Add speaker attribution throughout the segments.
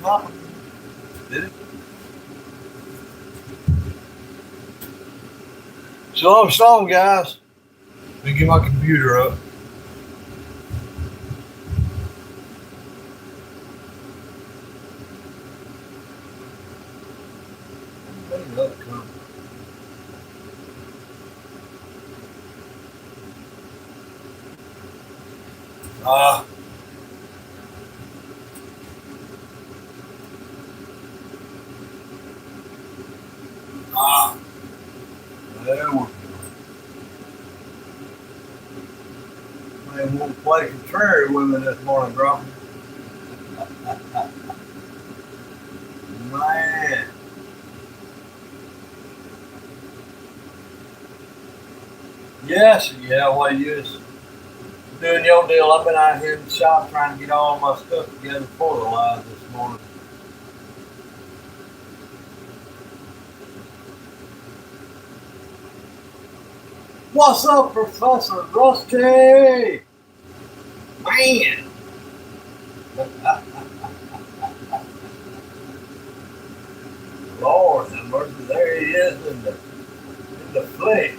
Speaker 1: Something happened. Did it? Shalom, shalom, guys. Let me get my computer up. Ah. There we go. Man won't play contrary with me this morning, bro. Man. Yes, yeah, well, you just doing your deal. I've been out here in the shop trying to get all my stuff together for the live this morning. What's up, Professor Rusty? Man. Lord have mercy, there he is in the flesh.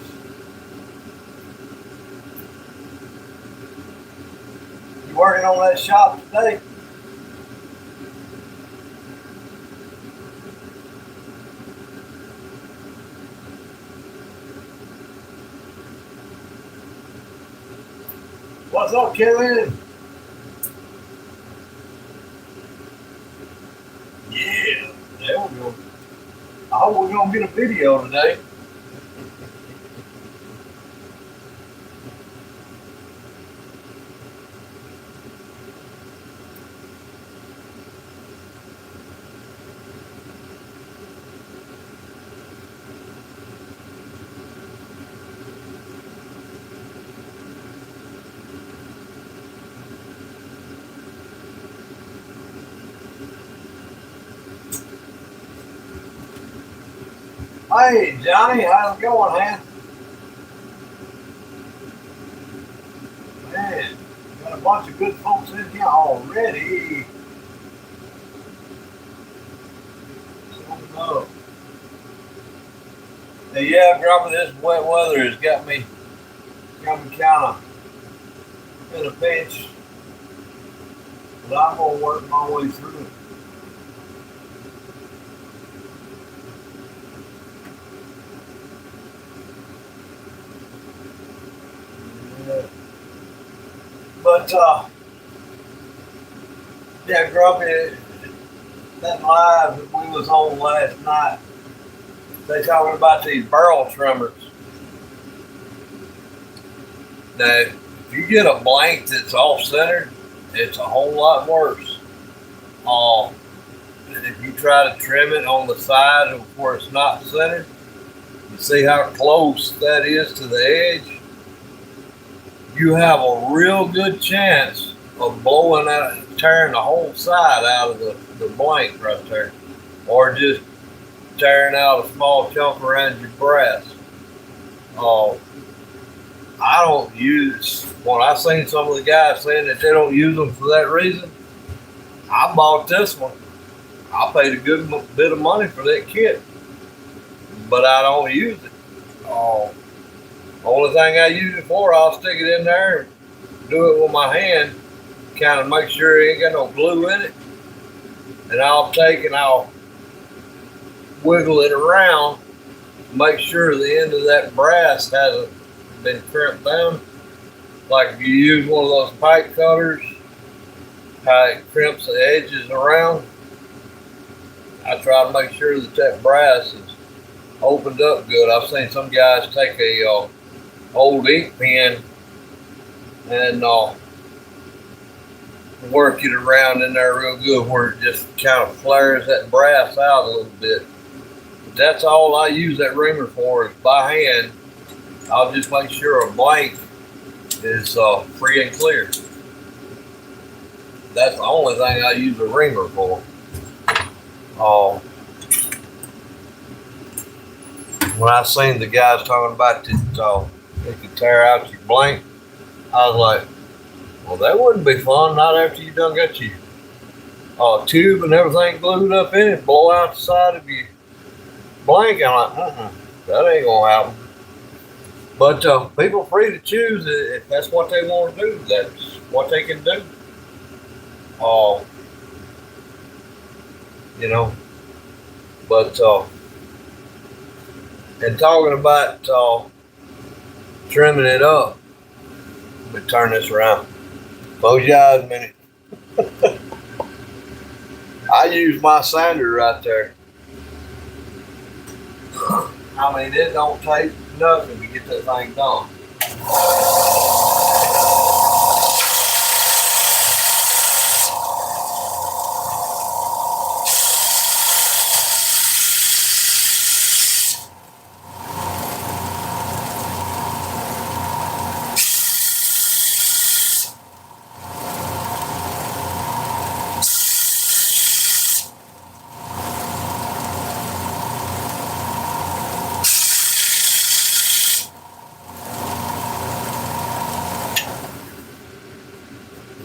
Speaker 1: You working on that shop today? What's up, Kevin? Yeah, there we go. I hope we're gonna get a video today. Hey, Johnny, how's it going, man? Man, got a bunch of good folks in here already. So, yeah, dropping this wet weather has got me kind of in a pinch, but I'm gonna work my way through it. Yeah. But yeah, Grumpy, that live that we was on last night, they talking about these barrel trimmers. Now, if you get a blank that's off centered, it's a whole lot worse. And if you try to trim it on the side where it's not centered, you see how close that is to the edge. You have a real good chance of blowing out, tearing the whole side out of the blank right there, or just tearing out a small chunk around your brass. I don't use, when I seen some of the guys saying that they don't use them for that reason, I bought this one. I paid a good bit of money for that kit, but I don't use it. Only thing I use it for, I'll stick it in there and do it with my hand, kind of make sure it ain't got no glue in it, and I'll take and I'll wiggle it around, make sure the end of that brass hasn't been crimped down. Like if you use one of those pipe cutters, how it crimps the edges around, I try to make sure that brass is opened up good. I've seen some guys take a old ink pen and work it around in there real good where it just kind of flares that brass out a little bit. But that's all I use that reamer for, is by hand. I'll just make sure a blank is free and clear. That's the only thing I use a reamer for. When I seen the guys talking about that they could tear out your blank, I was like, well, that wouldn't be fun, not after you done got your tube and everything glued up in it, blow out the side of your blanket. I'm like, that ain't gonna happen. But people are free to choose it. If that's what they want to do, that's what they can do. Uh, you know, but and talking about trimming it up, let me turn this around. Close your eyes a minute. I use my sander right there. I mean, it don't take nothing to get that thing done.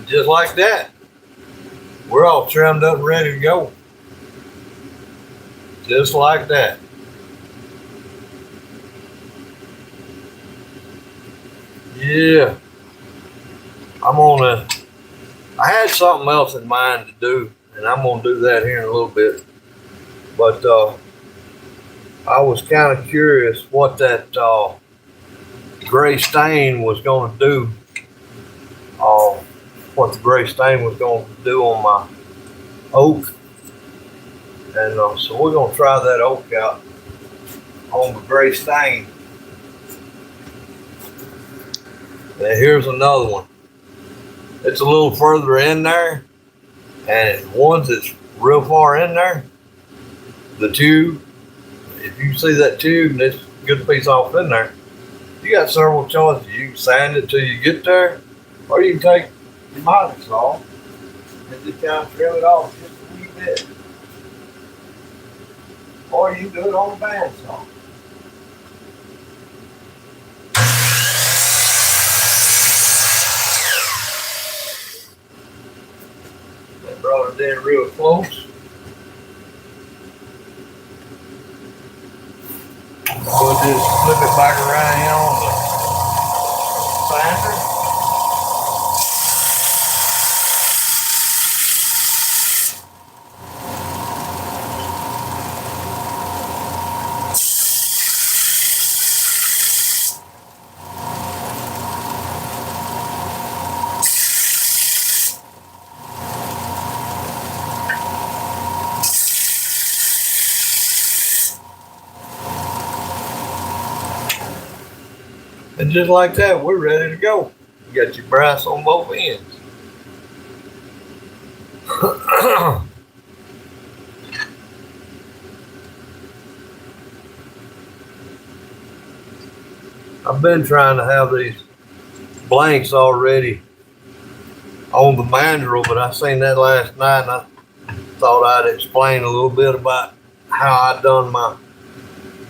Speaker 1: Just like that, we're all trimmed up and ready to go. Just like that. Yeah. I had something else in mind to do, and I'm gonna do that here in a little bit. But I was kind of curious what that gray stain was gonna do. What the gray stain was going to do on my oak. And so we're going to try that oak out on the gray stain. And here's another one. It's a little further in there, and once it's real far in there, the tube, if you see that tube and it's a good piece off in there, you got several choices. You can sand it till you get there, or you can take your miter saw and just kind of trim it off just a wee bit. Or you can do it on a bandsaw. That brought it in real close. We'll just flip it back around here on the sander. And just like that, we're ready to go. You got your brass on both ends. I've been trying to have these blanks already on the mandrel, but I seen that last night and I thought I'd explain a little bit about how I done my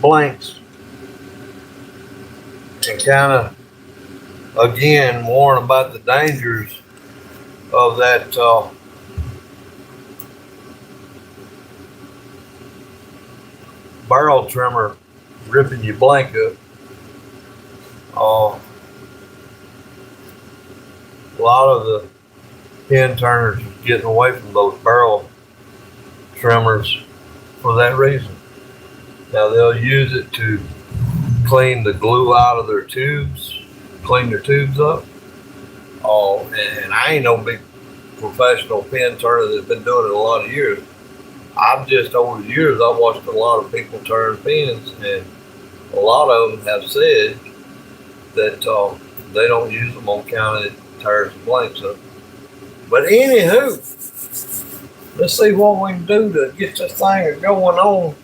Speaker 1: blanks. And kind of, again, warn about the dangers of that barrel trimmer ripping your blank up. A lot of the pin turners are getting away from those barrel trimmers for that reason. Now they'll use it to clean the glue out of their tubes, clean their tubes up. And I ain't no big professional pin turner that's been doing it a lot of years. I've just, over the years, I've watched a lot of people turn pins, and a lot of them have said that they don't use them on account of it tears the blanks up. But anywho, let's see what we can do to get this thing going on.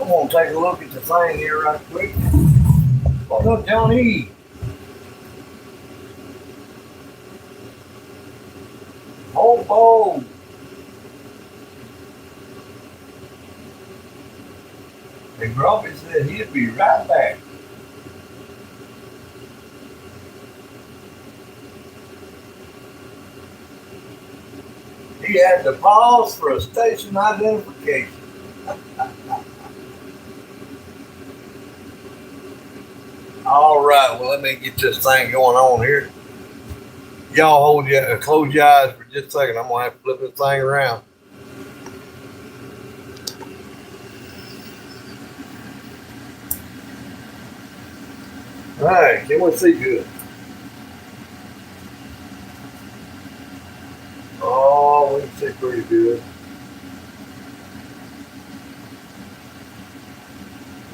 Speaker 1: I'm gonna take a look at the thing here right quick. What's up, Johnny? Hobo. And Grumpy said he'd be right back. He had to pause for a station identification. All right, well, let me get this thing going on here. Y'all close your eyes for just a second. I'm gonna have to flip this thing around. All right, can we see good? Oh, we can see pretty good.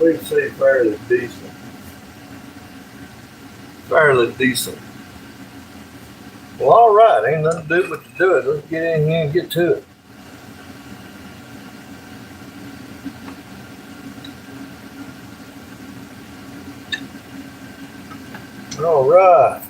Speaker 1: We can see fairly decent. Fairly decent. Well, all right, ain't nothing to do but to do it. Let's get in here and get to it. All right.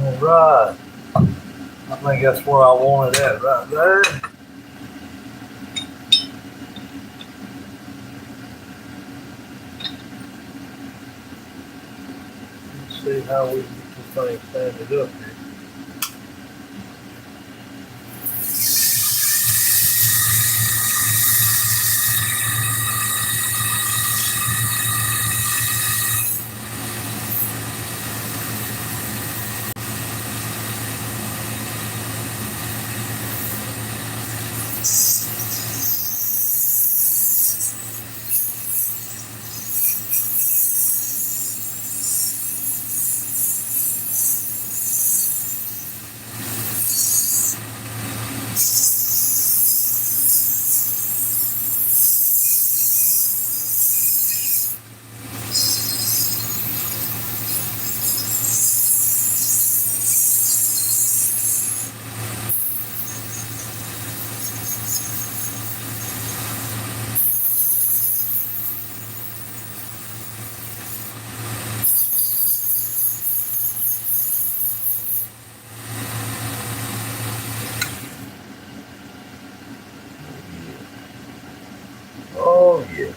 Speaker 1: All right. I think that's where I wanted that right there. Let's see how we get this thing standing up here. Oh yeah.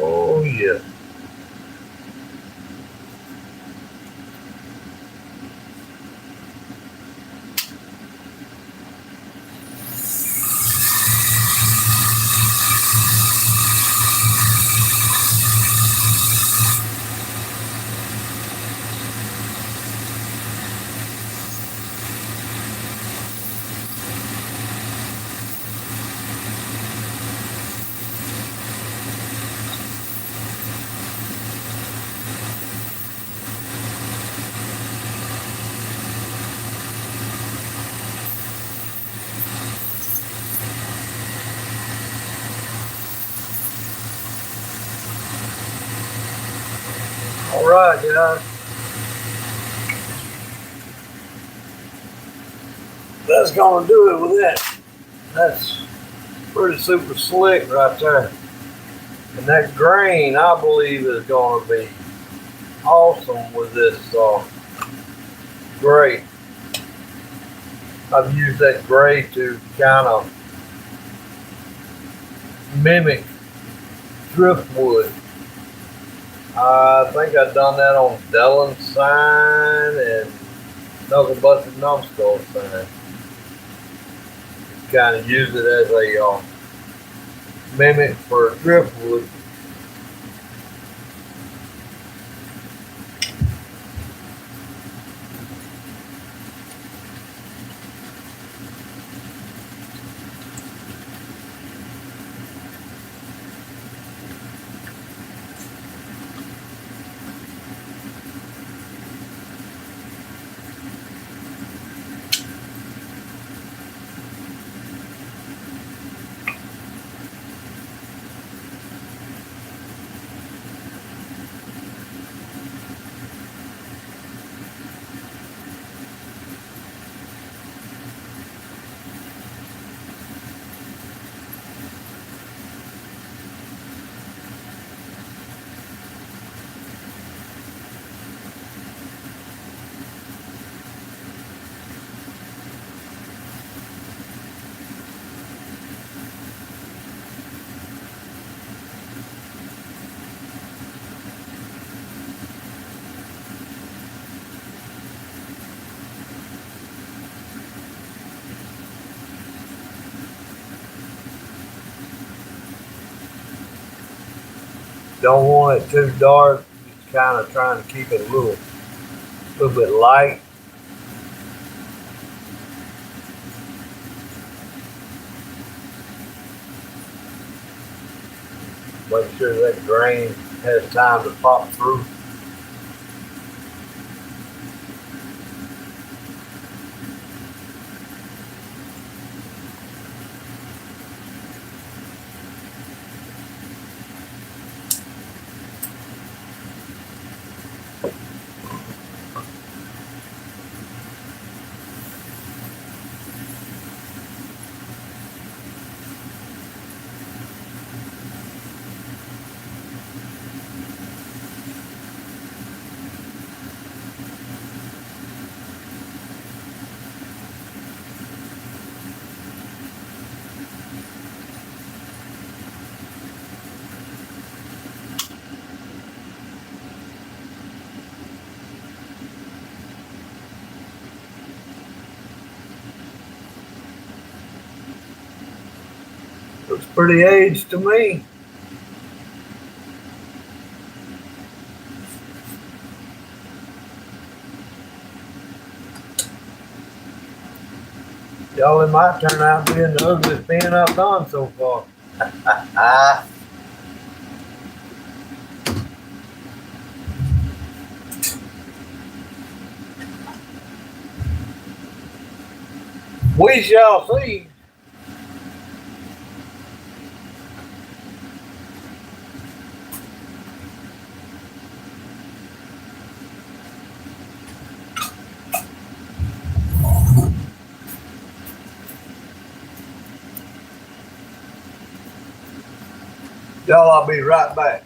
Speaker 1: Oh yeah. All right, guys. That's gonna do it with that. That's pretty super slick right there. And that grain, I believe, is gonna be awesome with this gray. I've used that gray to kind of mimic driftwood. I think I've done that on Dylan's sign and Knuckle Busted Numbskull sign. Kind of use it as a mimic for driftwood. Don't want it too dark. Just kind of trying to keep it a little bit light. Make sure that grain has time to pop through. Looks pretty aged to me. Y'all, it might turn out being the ugliest pen I've done so far. We shall see. Y'all, I'll be right back.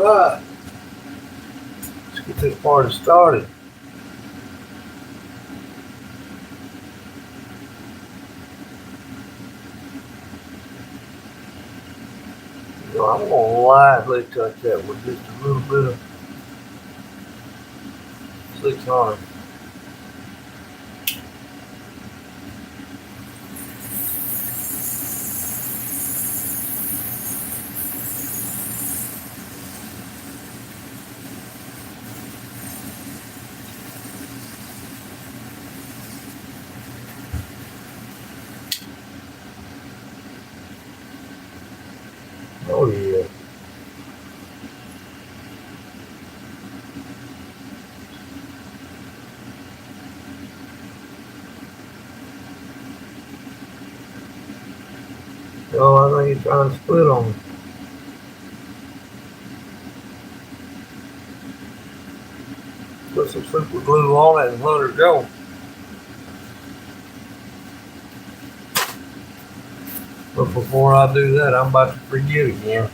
Speaker 1: right. Let's get this party started. You know, I'm gonna lightly touch that with just a little bit of 600. Oh yeah. Oh, I think he's trying to split on me. Put some super glue on it and let her go. But before I do that, I'm about to forget again.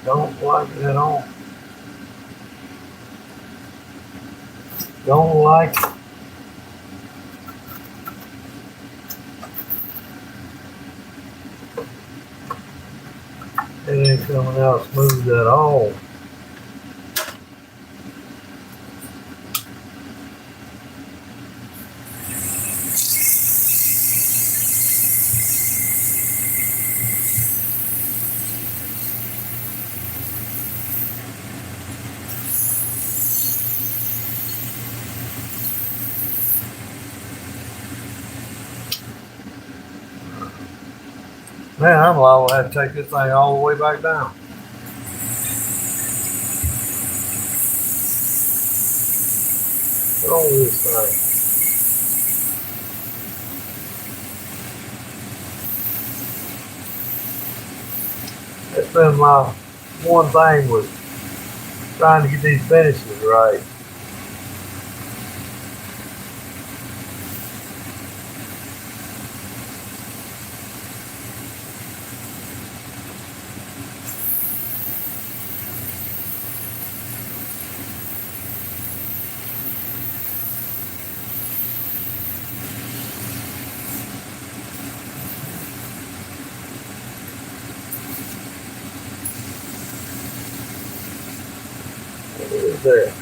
Speaker 1: Don't like it at all. Don't like it. It ain't coming out smooth at all. Man, I'm liable to have to take this thing all the way back down. What's wrong with this thing? That's been my one thing with trying to get these finishes right. What is that?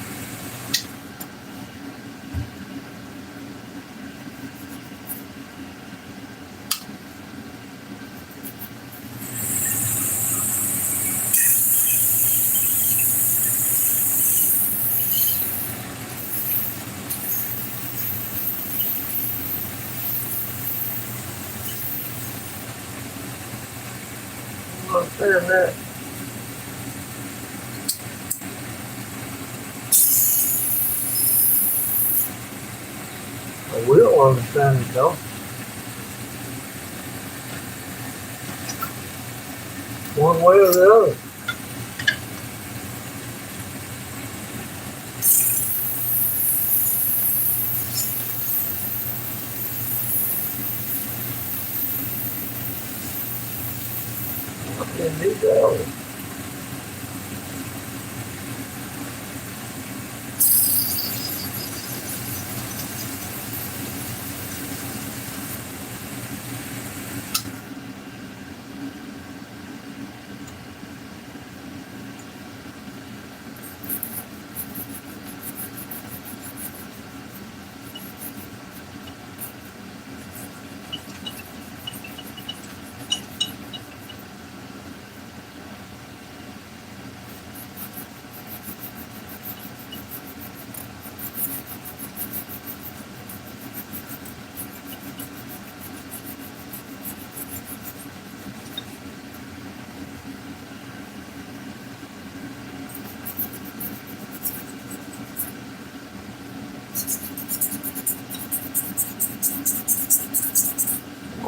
Speaker 1: I don't understand that. I will understand it though. One way or the other. Indeed, though.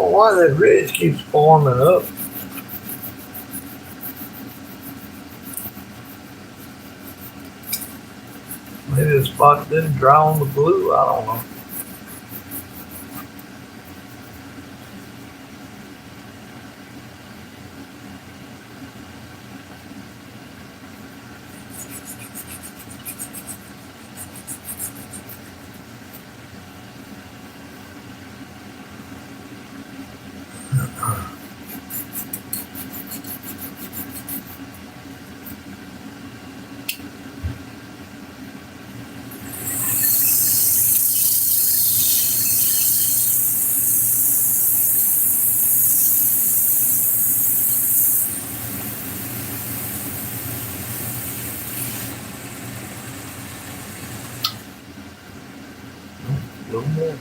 Speaker 1: know why that ridge keeps forming up. Maybe the spot didn't dry on the glue, I don't know. A little more.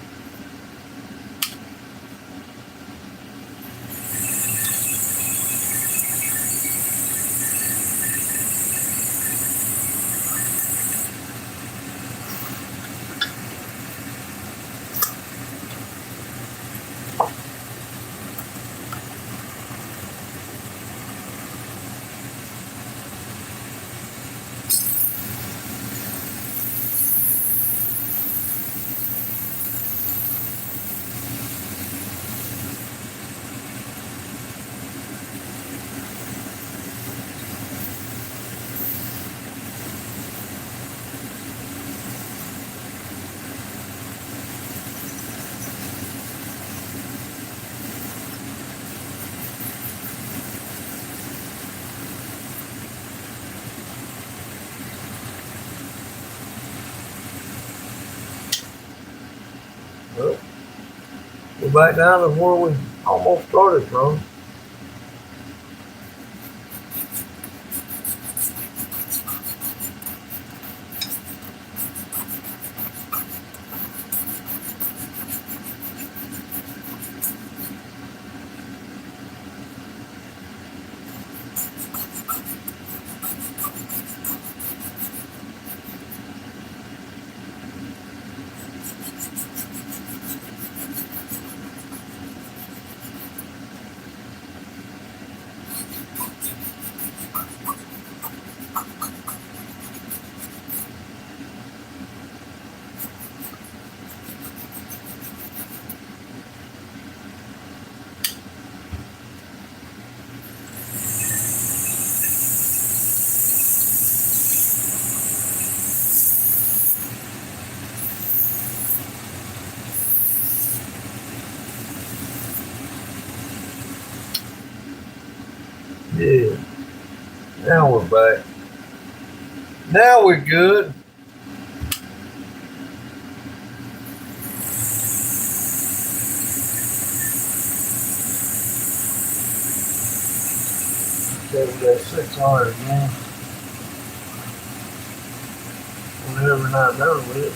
Speaker 1: Well, we're back down to where we almost started from. Yeah. Now we're back. Now we're good. That 600 again. Whenever not done with it.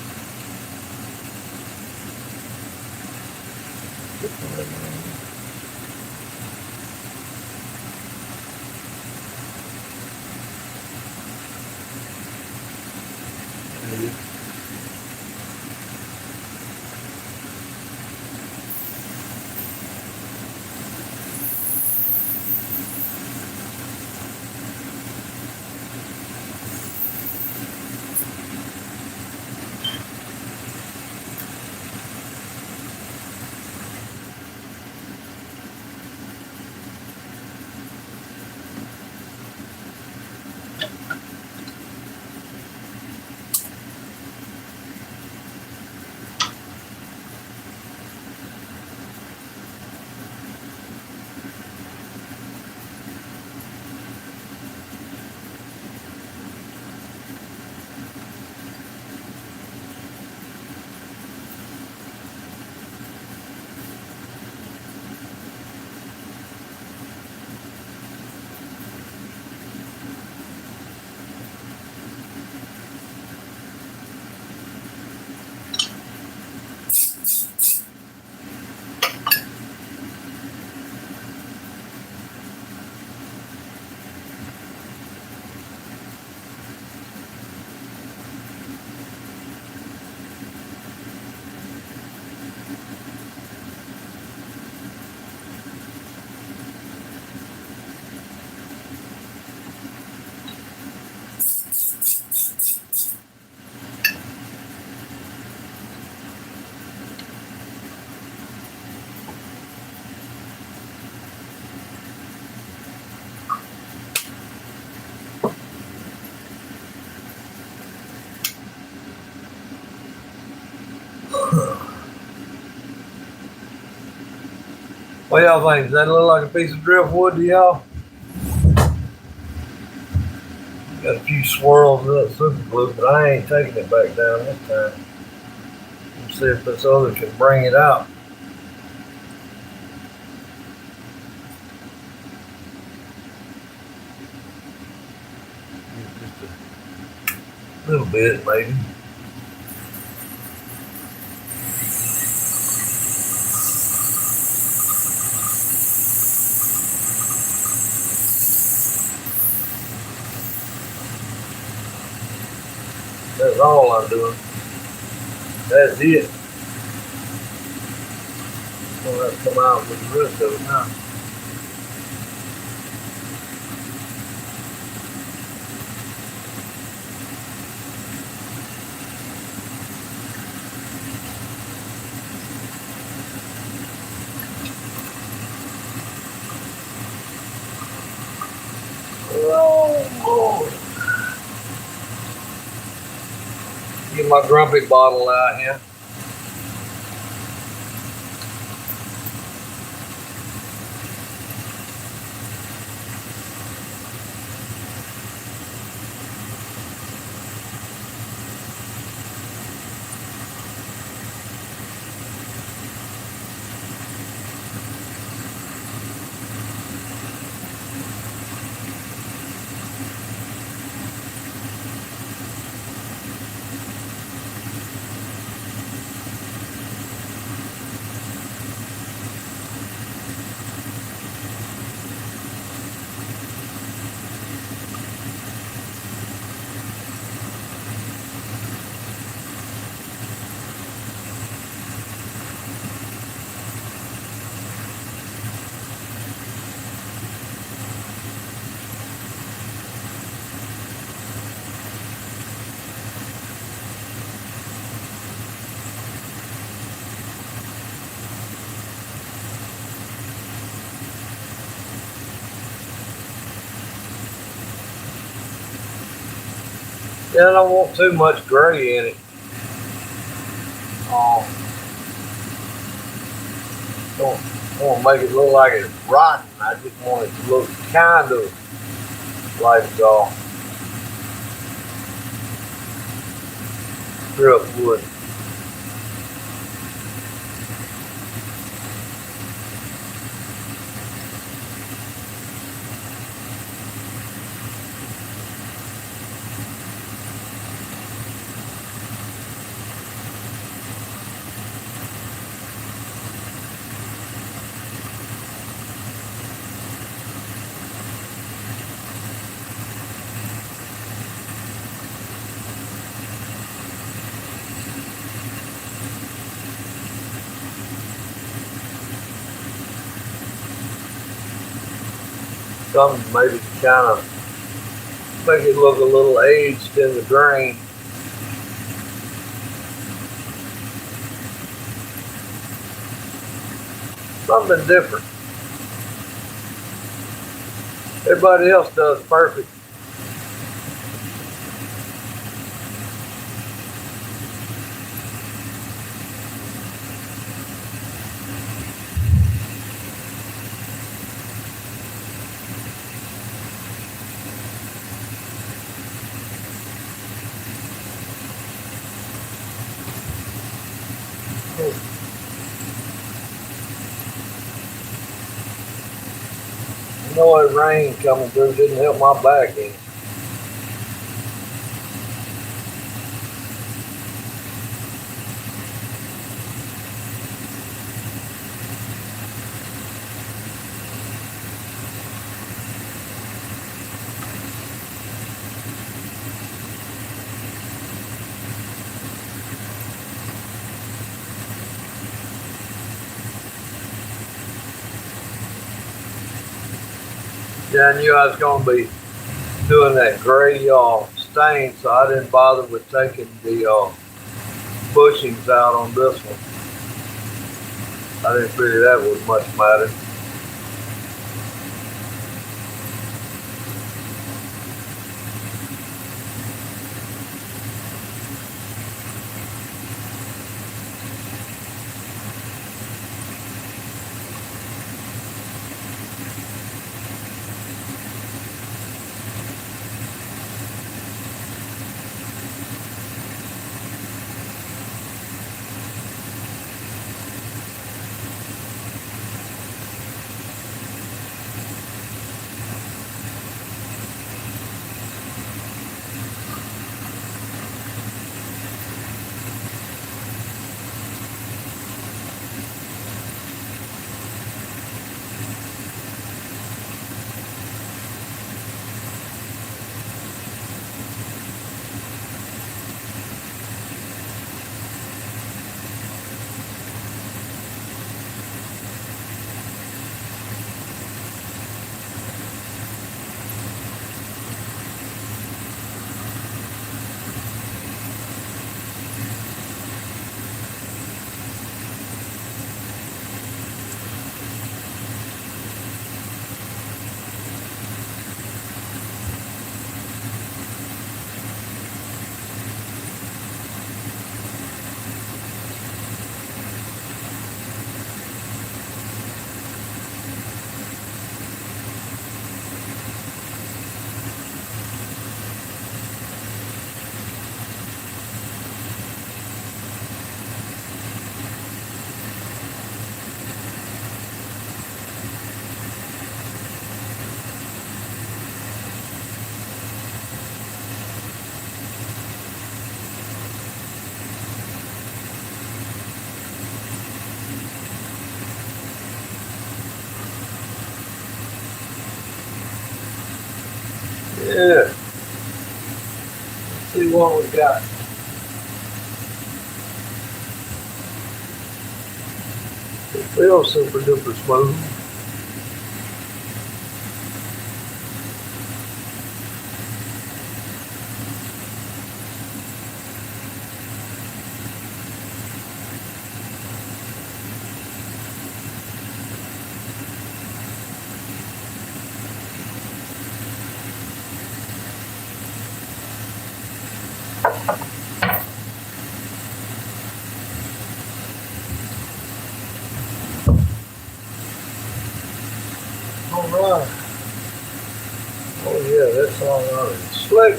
Speaker 1: What y'all think? Does that look like a piece of driftwood to y'all? Got a few swirls of that super glue, but I ain't taking it back down this time. Let's see if this other can bring it out. Just a little bit, maybe. That's all I'm doing. That's it. I'm gonna have to come out with the rest of it now. Oh, Lord. Get my grumpy bottle out here. Yeah, I don't want too much gray in it. Don't want to make it look like it's rotten. I just want it to look kind of like driftwood. Something maybe to kind of make it look a little aged in the grain. Something different. Everybody else does perfect. You know that rain coming through didn't help my back any. Yeah, I knew I was going to be doing that gray stain, so I didn't bother with taking the bushings out on this one. I didn't figure that would much matter. Yeah. Let's see what we got. It feels super duper smooth. All right. Oh yeah, that's all right. Slick.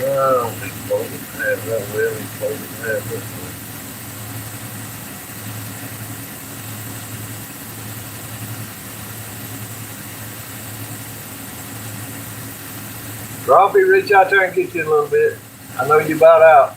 Speaker 1: I don't think fold it in half that way. Fold it in half this way. Robbie, reach out there and get you a little bit. I know you about out.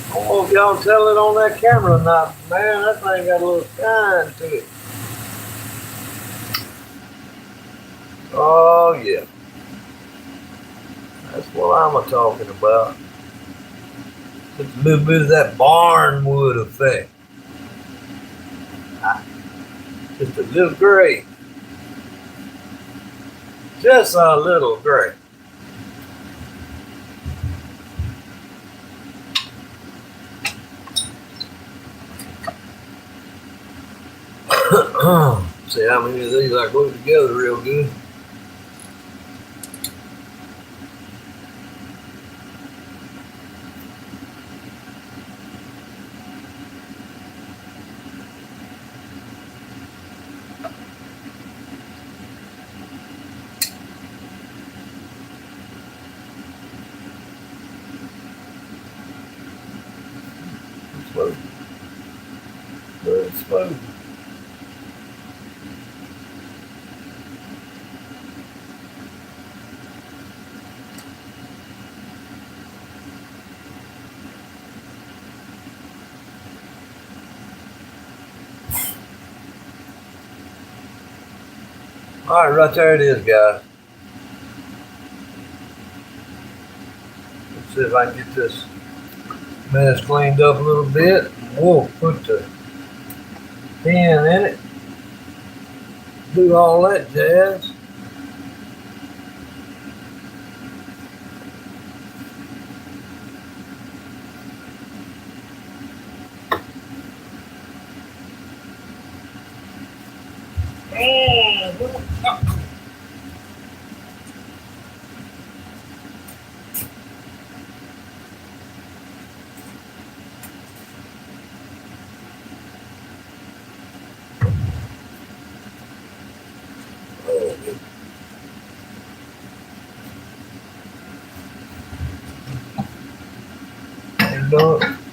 Speaker 1: I don't know if y'all tell it on that camera or not. Man, that thing got a little shine to it. Oh yeah. That's what I'm talking about. Just a little bit of that barnwood effect. Just a little gray. Just a little gray. See how many of these I glue together real good. Smooth. Very smooth. All right, right there it is, guys. Let's see if I can get this mess cleaned up a little bit. We'll put the pin in it. do all that jazz.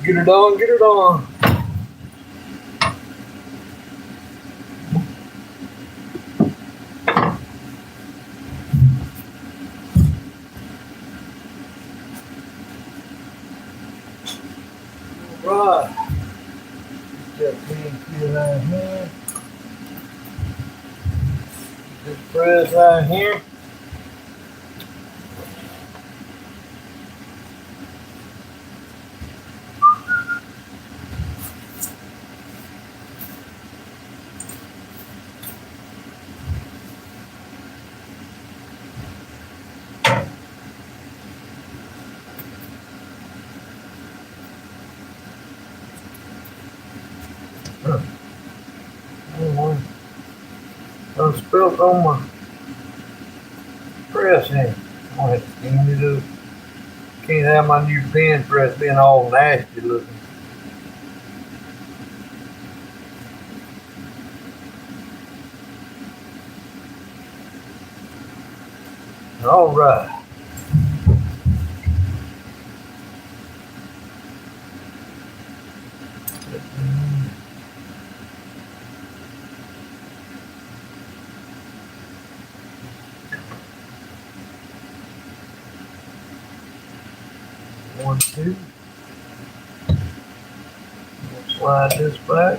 Speaker 1: Get her done, get her done. Right. Get that pin out here. This press out here. I'm spilt on my press here. I have to clean it up. Can't have my new pen press being all nasty looking. All right. One, two. We'll slide this back.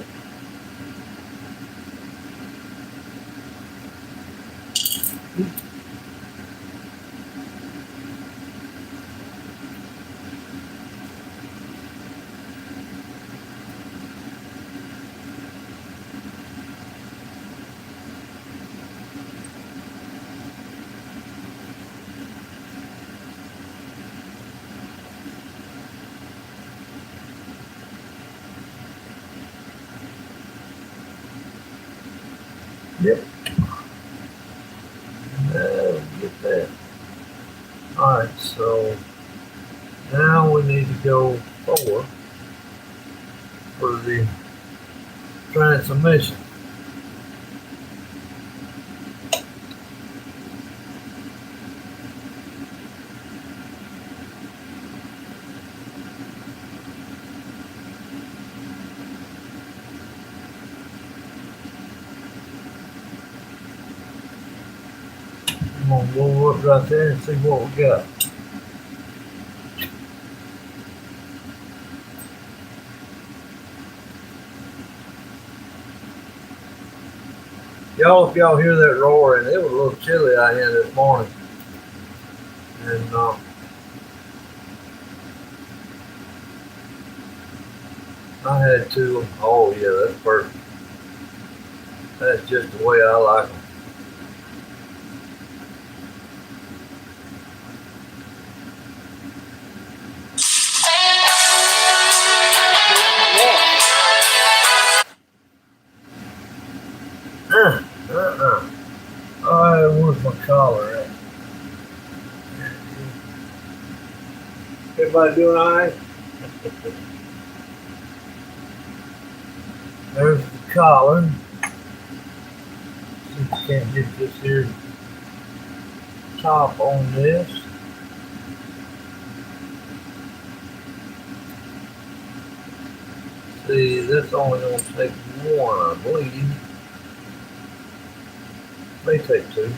Speaker 1: Yep. Now get that. Alright, so now we need to go forward for the transmission. I'm gonna go up right there and see what we got. Y'all, if y'all hear that roaring, it was a little chilly out here this morning. And I had two. Oh yeah, that's perfect. That's just the way I like them. Alright, where's my collar at? Everybody doing alright? There's the collar. See if you can't get this here top on this. See, that's only going to take one, I believe. May take two.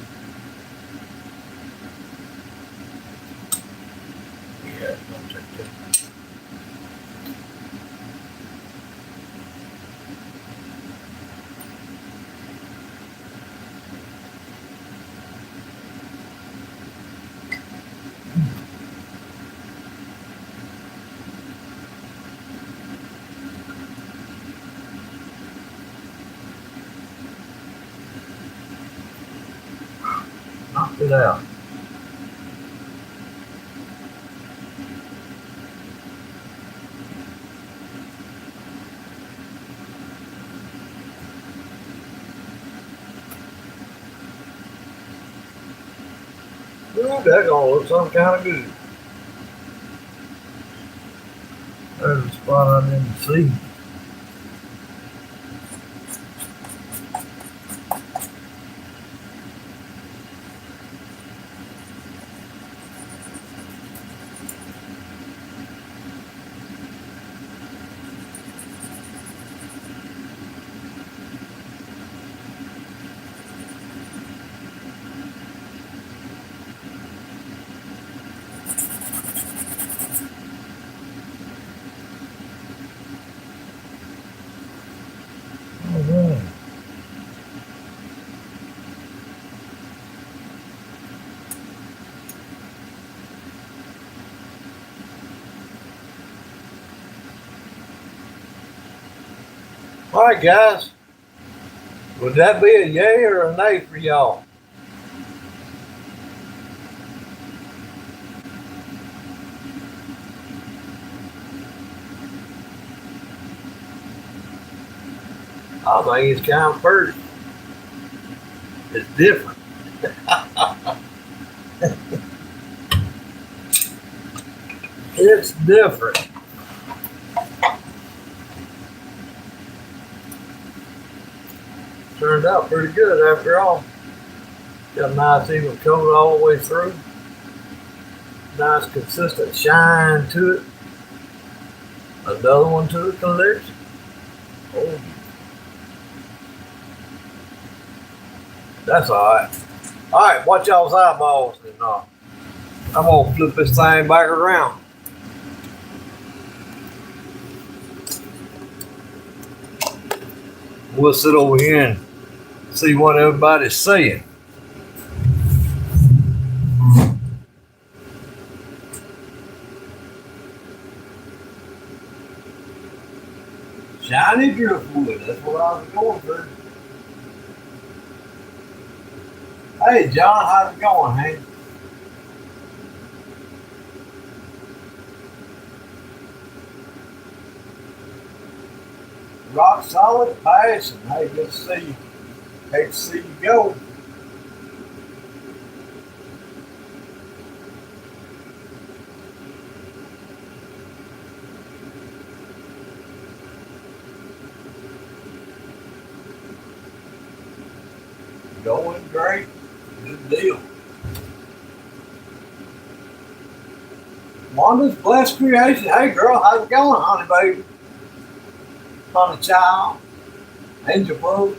Speaker 1: Yeah, it's going to take two. Get out. Ooh, that gonna look some kind of good. There's a spot I didn't see. All right. All right, guys. Would that be a yay or a nay for y'all? I think it's kind of first. It's different. It's different. Turned out pretty good after all. Got a nice even coat all the way through. Nice consistent shine to it. Another one to the collection. Oh, that's alright. Alright, watch y'all's eyeballs. And I'm gonna flip this thing back around. We'll sit over here and see what everybody's saying. Shiny driftwood, that's what I was going for. Hey John, how's it going, Hank? Rock solid passion. Hey, good to see you. Hate to see you go. Going great. Good deal. Wanda's Blessed Creation. Hey girl, how's it going, honey baby? Honey child. Angel bug.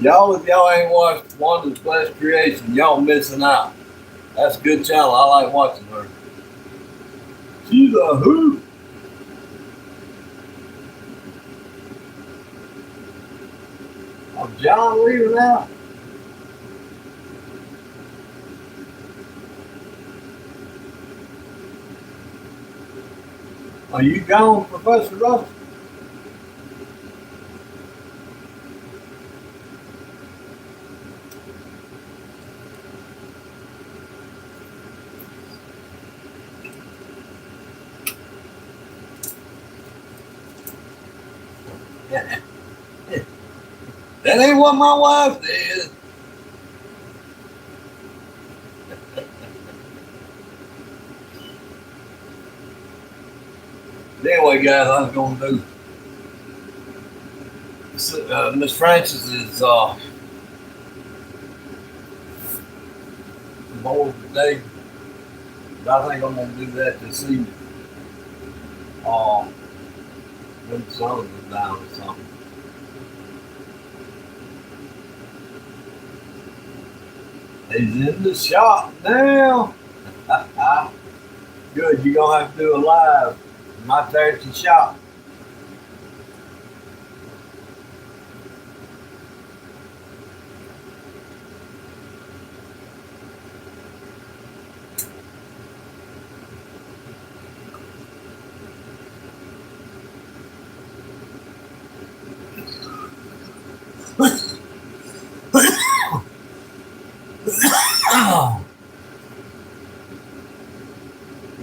Speaker 1: Y'all, if y'all ain't watched Wanda's Blessed Creation, y'all missing out. That's a good channel. I like watching her. She's a hoot. Oh, John leaving out. Are you gone, Professor Russell? That ain't what my wife did. Anyway, guys, I was going to do. Miss Francis is bored today, but I think I'm going to do that this evening. When the sun is down or something. He's in the shop now. Good, you're going to have to do a live. My Thursday shop.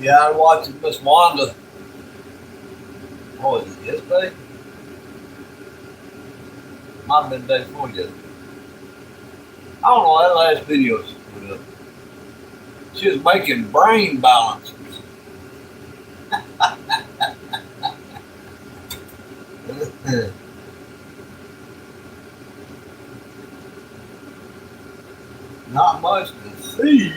Speaker 1: Yeah, I watched Miss Wanda. What was it, yesterday? Might have been the day before yesterday. I don't know, that last video she put up. She was making brain balancers. Not much to see.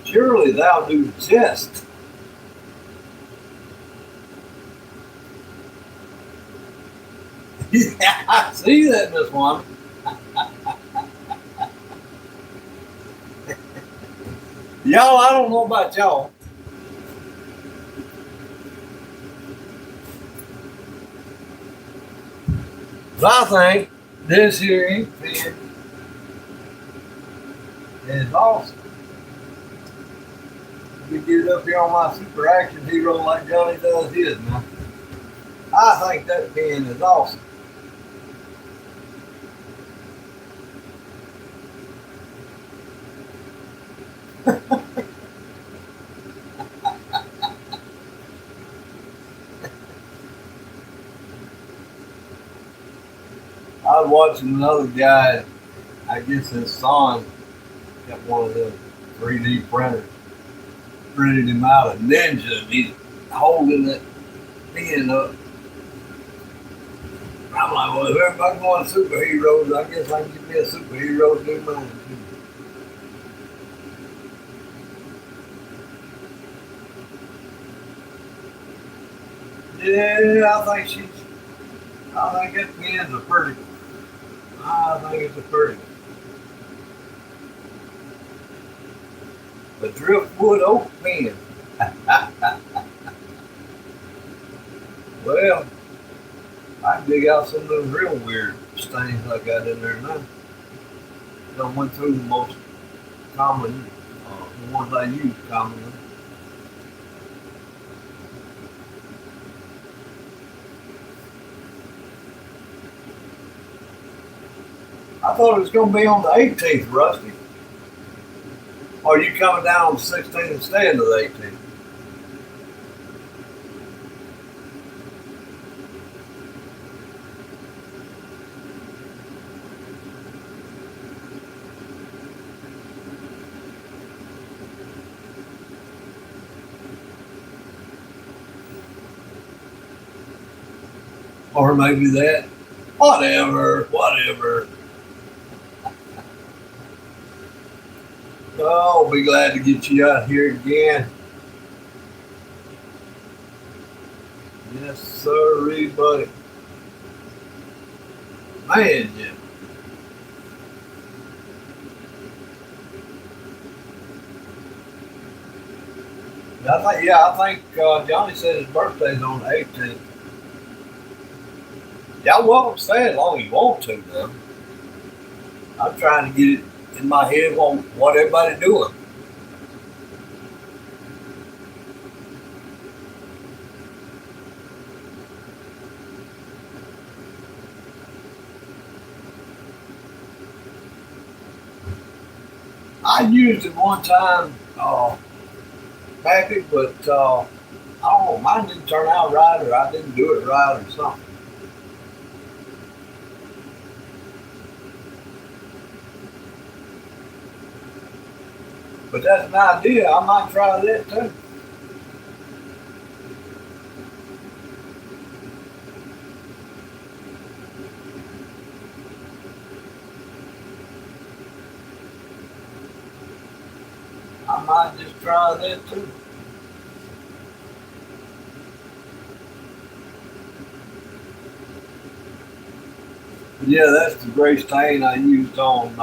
Speaker 1: Surely thou do jest. Yeah, I see that, Miss Wanda. Y'all, I don't know about y'all. But I think this here ink pen is awesome. Let me get it up here on my super action hero like Johnny does his now. I think that pen is awesome. I was watching another guy, I guess his son got one of the 3D printers, printed him out a ninja, and he's holding it pen up. I'm like, well, if everybody going superheroes, I guess I can give me a superhero to do mine too. Yeah, I think that pen's a pretty one. I think it's a pretty one. The driftwood oak pen. Well, I can dig out some of those real weird stains I got in there now. I went through the most common, the ones I use commonly. I thought it was going to be on the 18th, Rusty. Or are you coming down on the 16th and staying to the 18th? Or maybe that. Whatever. Oh, I'll be glad to get you out here again. Yes, sir, buddy. Man, Jim. I think Johnny said his birthday's on the 18th. Y'all welcome to stay as long as you want to, though. I'm trying to get it in my head on what everybody's doing. I used it one time, happy, but I don't know, mine didn't turn out right, or I didn't do it right, or something. But that's an idea. I might try that too. I might just try that too. But yeah, that's the gray stain I used on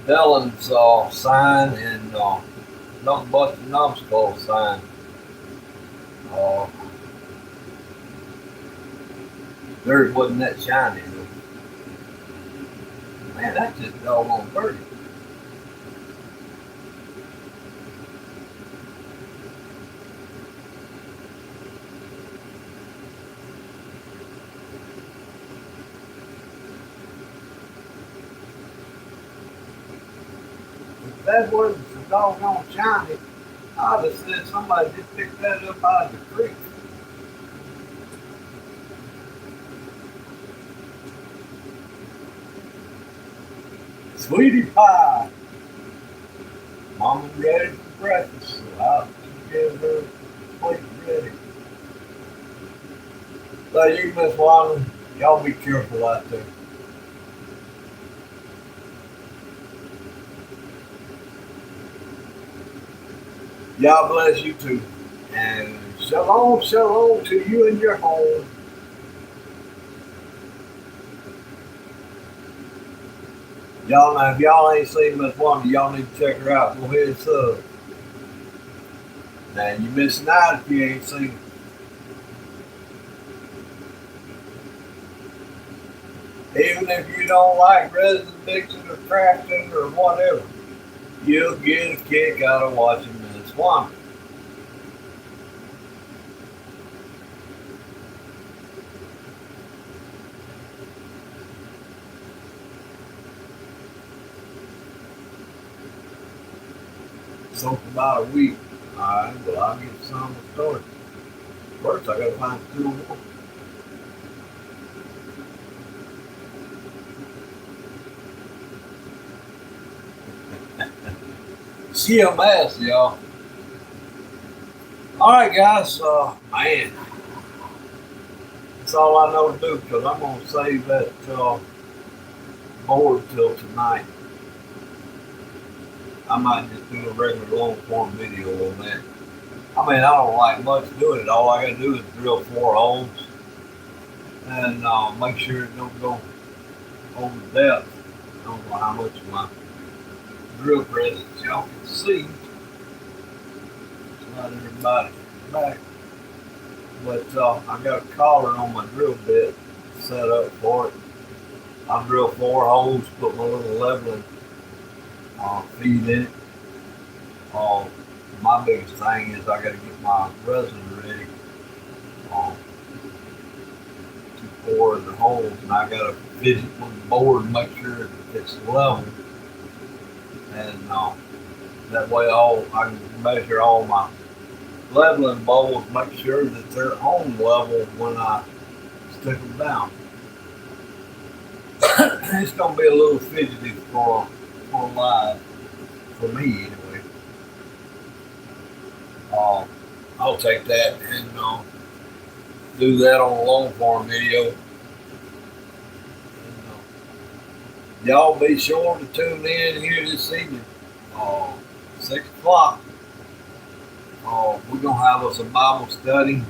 Speaker 1: Dylan's sign and Nothing But the Numbskull sign. Uh, Theirs wasn't that shiny though. Man, that's just doggone pretty. that wasn't so doggone shiny, I'd have said somebody just picked that up out of the creek. Sweetie pie. Mama's ready for breakfast, so I'll get her plate ready. So you, Miss Wanda, y'all be careful out there. God bless you too. And shalom, shalom to you and your home. Y'all know if y'all ain't seen Miss Wanda, y'all need to check her out. Go ahead and sub. Now you missing out if you ain't seen her. Even if you don't like resin mixing or crafting or whatever, you'll get a kick out of watching Miss Wanda. So for about a week. Alright, well I'll get some started. First I gotta find two more. CMS, y'all. Alright guys, man. That's all I know to do because I'm gonna save that board till tonight. I might just do a regular long form video on that. I mean, I don't like much doing it. All I gotta do is drill 4 holes and make sure it don't go over depth. I don't know how much of my drill presses y'all can see. It's not everybody back. But I got a collar on my drill bit set up for it. I drill 4 holes, put my little leveling feed in it. My biggest thing is I got to get my resin ready to pour the holes, and I got to visit with the board and make sure it's level, and that way I can measure all my leveling bowls, make sure that they're on level when I stick them down. It's gonna be a little fidgety for live for me anyway. I'll take that and do that on a long form video. And, y'all be sure to tune in here this evening, 6 o'clock. We're gonna have us a Bible study.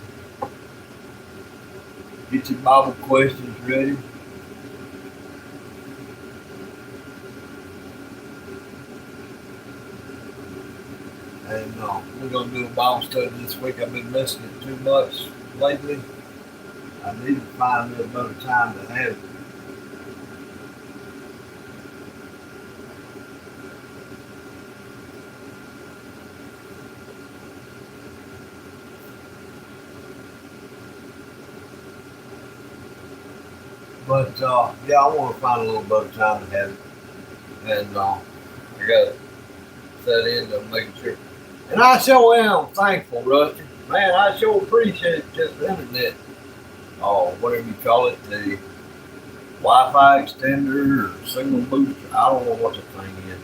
Speaker 1: Get your Bible questions ready. And we're going to do a Bible study this week. I've been missing it too much lately. I need to find a better time to have it. But yeah, I want to find a little better time to have it. And I got to set into making sure. And I sure am thankful, Rusty. Man, I sure appreciate just the internet. Whatever you call it, the Wi-Fi extender or signal booster. I don't know what the thing is.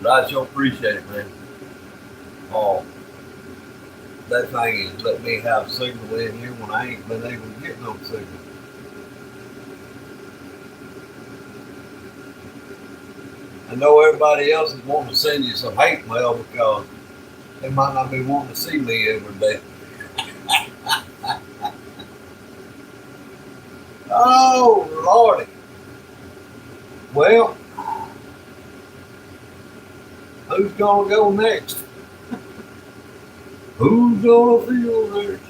Speaker 1: But I sure appreciate it, man. That thing is let me have signal in here when I ain't been able to get no signal. I know everybody else is wanting to send you some hate mail because they might not be wanting to see me every day. Oh, Lordy. Well, who's going to go next? Who's going to feel their shit?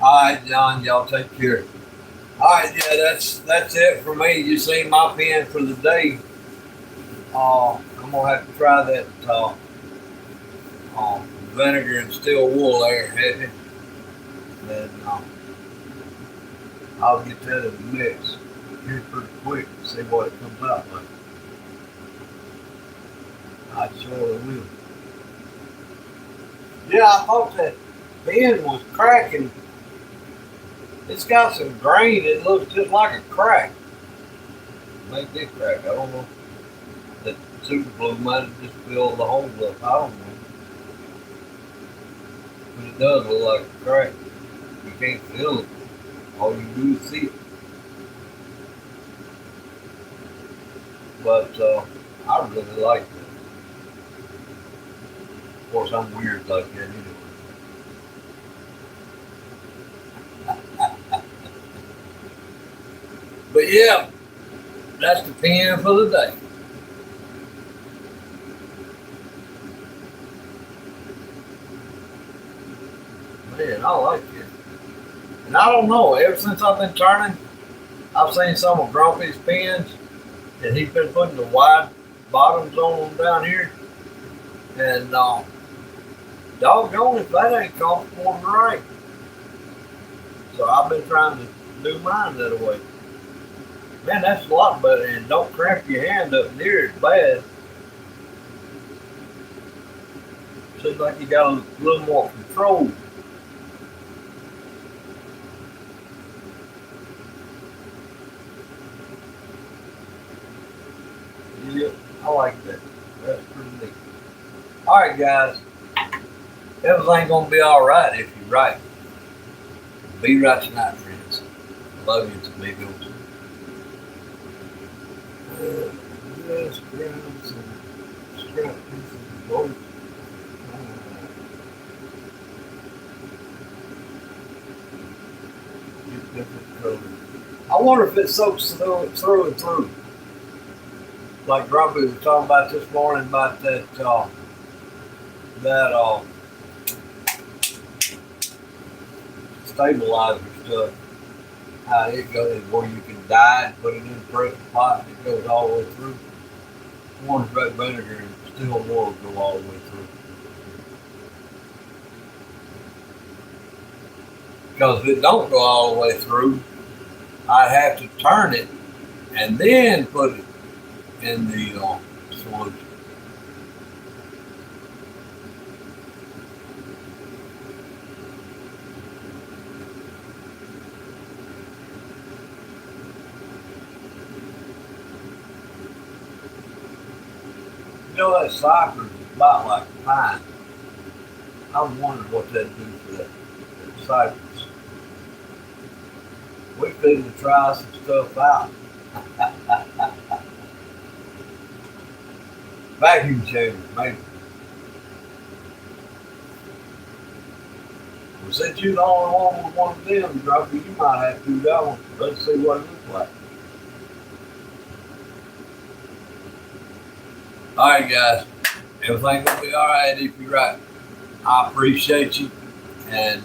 Speaker 1: All right, John, y'all take care. All right, yeah, that's it for me. You seen my pen for the day. I'm gonna have to try that vinegar and steel wool there, Hedgie. And I'll get that in the mix here pretty quick and see what it comes out like. I surely will. Yeah, I thought that bin was cracking. It's got some grain. It looks just like a crack. Maybe it crack. I don't know. That super glue might have just filled the hole up. I don't know. But it does look like a crack. You can't feel it. All you do is see it. But I really like it. Of course, I'm weird like that anyway. But yeah, that's the pen for the day. Man, I like it. And I don't know, ever since I've been turning, I've seen some of Grumpy's pens, and he's been putting the wide bottoms on them down here. And doggone if that ain't comfortable and right. So I've been trying to do mine that way. Man, that's a lot better, and don't cramp your hand up near as bad. Seems like you got a little more control. Yeah, I like that. That's pretty neat. All right, guys. Everything's gonna be all right if you're right. Be right tonight, friends. Love you, amigos. Yes, grounds and strap pieces of boat. Get different colors. I wonder if it soaks through and through. Like Grumpy was talking about this morning about that stabilizer stuff. How it goes, where you can dye and put it in the pressure pot and it goes all the way through. I wonder if that vinegar and still water go all the way through. Because if it don't go all the way through, I'd have to turn it and then put it in the solution. You know that cypress is about like pine. I'm wondering what that do for that cypress. We need to try some stuff out. Vacuum chamber, maybe. Well, since you're the only one with one of them, Grumpy, you might have to do that one. Let's see what it looks like. All right, guys. Everything gonna be all right if you're right. I appreciate you, and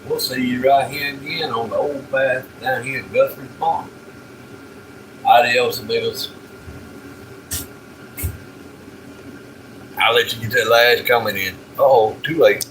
Speaker 1: we'll see you right here again on the old path down here at Guthrie's Farm. Adios, amigos. I'll let you get that last comment in. Uh-oh, too late.